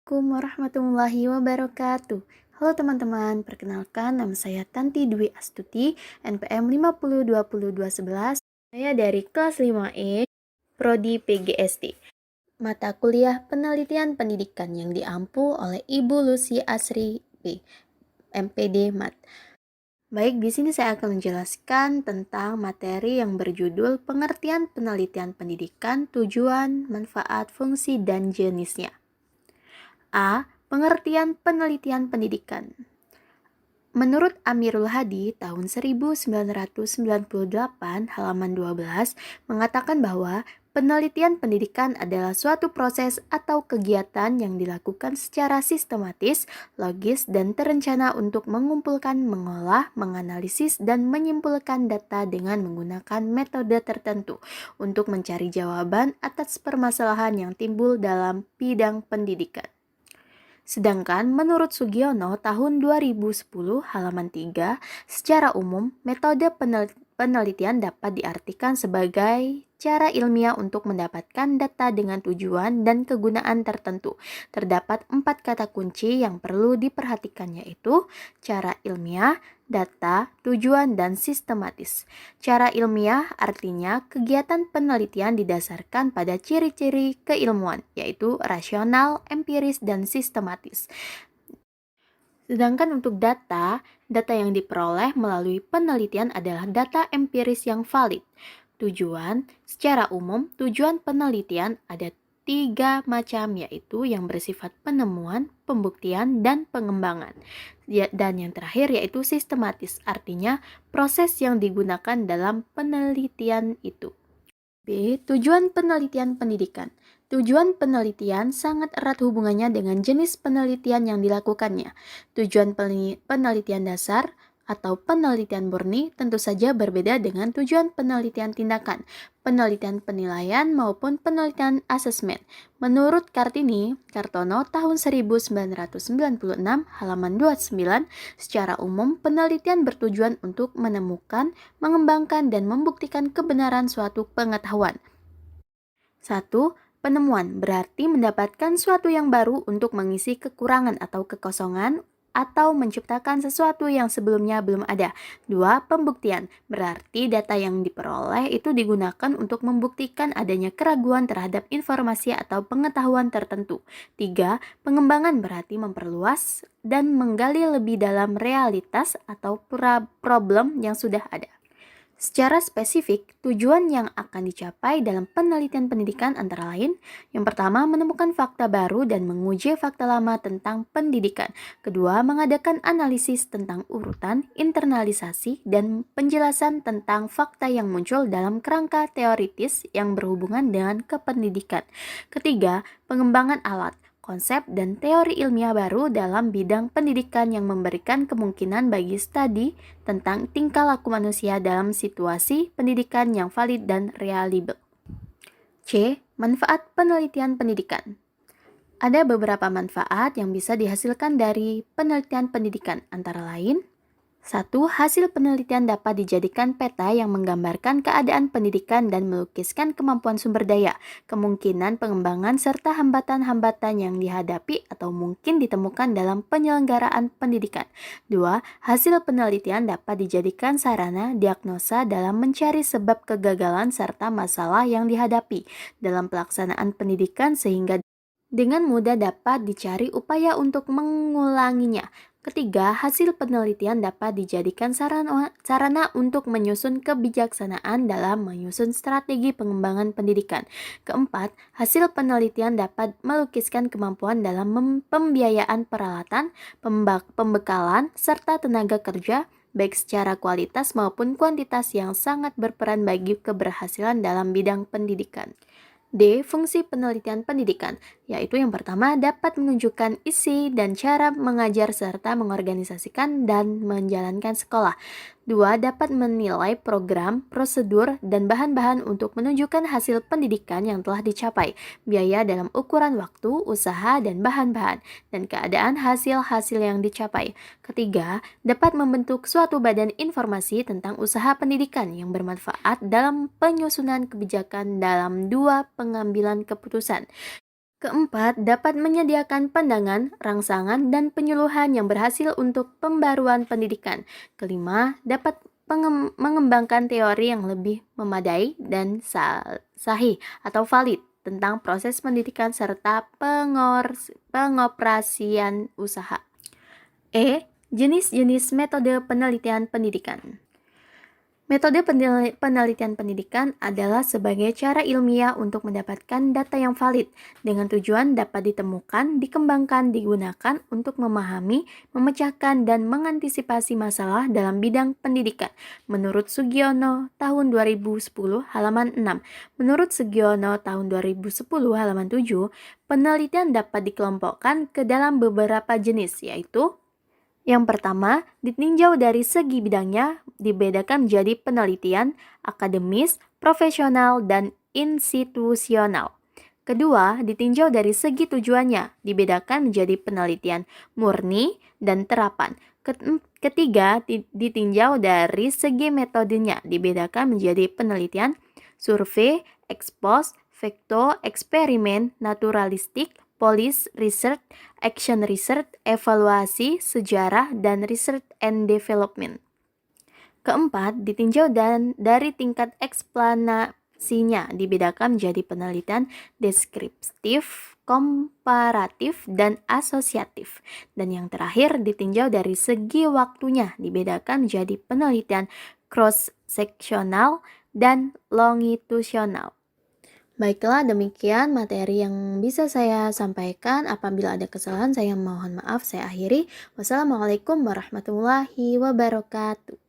Assalamualaikum warahmatullahi wabarakatuh. Halo teman-teman, perkenalkan nama saya Tanti Dwi Astuti, NPM 50202211. Saya dari kelas 5E, Prodi PGSD. Mata kuliah Penelitian Pendidikan yang diampu oleh Ibu Lucy Asri B, MPD Mat. Baik, di sini saya akan menjelaskan tentang materi yang berjudul Pengertian Penelitian Pendidikan, Tujuan, Manfaat, Fungsi, dan Jenisnya. A. Pengertian penelitian pendidikan. Menurut Amirul Hadi tahun 1998 halaman 12 mengatakan bahwa penelitian pendidikan adalah suatu proses atau kegiatan yang dilakukan secara sistematis, logis, dan terencana untuk mengumpulkan, mengolah, menganalisis, dan menyimpulkan data dengan menggunakan metode tertentu untuk mencari jawaban atas permasalahan yang timbul dalam bidang pendidikan. Sedangkan menurut Sugiono tahun 2010 halaman 3, secara umum metode penelitian dapat diartikan sebagai cara ilmiah untuk mendapatkan data dengan tujuan dan kegunaan tertentu. Terdapat 4 kata kunci yang perlu diperhatikan, yaitu cara ilmiah, data, tujuan, dan sistematis. Cara ilmiah artinya kegiatan penelitian didasarkan pada ciri-ciri keilmuan, yaitu rasional, empiris, dan sistematis. Sedangkan untuk data yang diperoleh melalui penelitian adalah data empiris yang valid. Tujuan, secara umum, tujuan penelitian ada 3 macam, yaitu yang bersifat penemuan, pembuktian, dan pengembangan. Dan yang terakhir yaitu sistematis, artinya proses yang digunakan dalam penelitian itu. B. Tujuan penelitian pendidikan. Tujuan penelitian sangat erat hubungannya dengan jenis penelitian yang dilakukannya. Tujuan penelitian dasar atau penelitian murni tentu saja berbeda dengan tujuan penelitian tindakan, penelitian penilaian maupun penelitian asesmen. Menurut Kartono tahun 1996 halaman 29, secara umum penelitian bertujuan untuk menemukan, mengembangkan, dan membuktikan kebenaran suatu pengetahuan. 1. Penemuan berarti mendapatkan suatu yang baru untuk mengisi kekurangan atau kekosongan atau menciptakan sesuatu yang sebelumnya belum ada. 2. Pembuktian berarti data yang diperoleh itu digunakan untuk membuktikan adanya keraguan terhadap informasi atau pengetahuan tertentu. 3. Pengembangan berarti memperluas dan menggali lebih dalam realitas atau problem yang sudah ada. Secara spesifik, tujuan yang akan dicapai dalam penelitian pendidikan antara lain, yang pertama, menemukan fakta baru dan menguji fakta lama tentang pendidikan. Kedua, mengadakan analisis tentang urutan, internalisasi, dan penjelasan tentang fakta yang muncul dalam kerangka teoritis yang berhubungan dengan kependidikan. Ketiga, pengembangan alat, konsep, dan teori ilmiah baru dalam bidang pendidikan yang memberikan kemungkinan bagi studi tentang tingkah laku manusia dalam situasi pendidikan yang valid dan reliable. C. Manfaat penelitian pendidikan. Ada beberapa manfaat yang bisa dihasilkan dari penelitian pendidikan, antara lain: 1. Hasil penelitian dapat dijadikan peta yang menggambarkan keadaan pendidikan dan melukiskan kemampuan sumber daya, kemungkinan pengembangan, serta hambatan-hambatan yang dihadapi atau mungkin ditemukan dalam penyelenggaraan pendidikan. 2. Hasil penelitian dapat dijadikan sarana diagnosa dalam mencari sebab kegagalan serta masalah yang dihadapi dalam pelaksanaan pendidikan sehingga dengan mudah dapat dicari upaya untuk mengulanginya. Ketiga, hasil penelitian dapat dijadikan sarana untuk menyusun kebijaksanaan dalam menyusun strategi pengembangan pendidikan. Keempat, hasil penelitian dapat melukiskan kemampuan dalam pembiayaan peralatan, pembekalan, serta tenaga kerja, baik secara kualitas maupun kuantitas yang sangat berperan bagi keberhasilan dalam bidang pendidikan. D. Fungsi penelitian pendidikan, yaitu yang pertama dapat menunjukkan isi dan cara mengajar serta mengorganisasikan dan menjalankan sekolah. 2. Dapat menilai program, prosedur, dan bahan-bahan untuk menunjukkan hasil pendidikan yang telah dicapai, biaya dalam ukuran waktu, usaha, dan bahan-bahan, dan keadaan hasil-hasil yang dicapai. Ketiga, dapat membentuk suatu badan informasi tentang usaha pendidikan yang bermanfaat dalam penyusunan kebijakan dalam 2. Pengambilan keputusan. Keempat, dapat menyediakan pandangan, rangsangan, dan penyuluhan yang berhasil untuk pembaruan pendidikan. Kelima, dapat mengembangkan teori yang lebih memadai dan sahih atau valid tentang proses pendidikan serta pengoperasian usaha. Jenis-jenis metode penelitian pendidikan. Metode penelitian pendidikan adalah sebagai cara ilmiah untuk mendapatkan data yang valid dengan tujuan dapat ditemukan, dikembangkan, digunakan untuk memahami, memecahkan, dan mengantisipasi masalah dalam bidang pendidikan. Menurut Sugiono tahun 2010 halaman 6. Menurut Sugiono tahun 2010 halaman 7, penelitian dapat dikelompokkan ke dalam beberapa jenis, yaitu yang pertama, ditinjau dari segi bidangnya, dibedakan menjadi penelitian, akademis, profesional, dan institusional. Kedua, ditinjau dari segi tujuannya, dibedakan menjadi penelitian murni dan terapan. Ketiga, ditinjau dari segi metodenya, dibedakan menjadi penelitian, survei, expose, facto, eksperimen, naturalistik, policy research, action research, evaluasi, sejarah, dan research and development. Keempat, ditinjau dari tingkat eksplanasinya, dibedakan menjadi penelitian deskriptif, komparatif, dan asosiatif. Dan yang terakhir, ditinjau dari segi waktunya, dibedakan menjadi penelitian cross-sectional dan longitudinal. Baiklah, demikian materi yang bisa saya sampaikan. Apabila ada kesalahan, saya mohon maaf. Saya akhiri. Wassalamualaikum warahmatullahi wabarakatuh.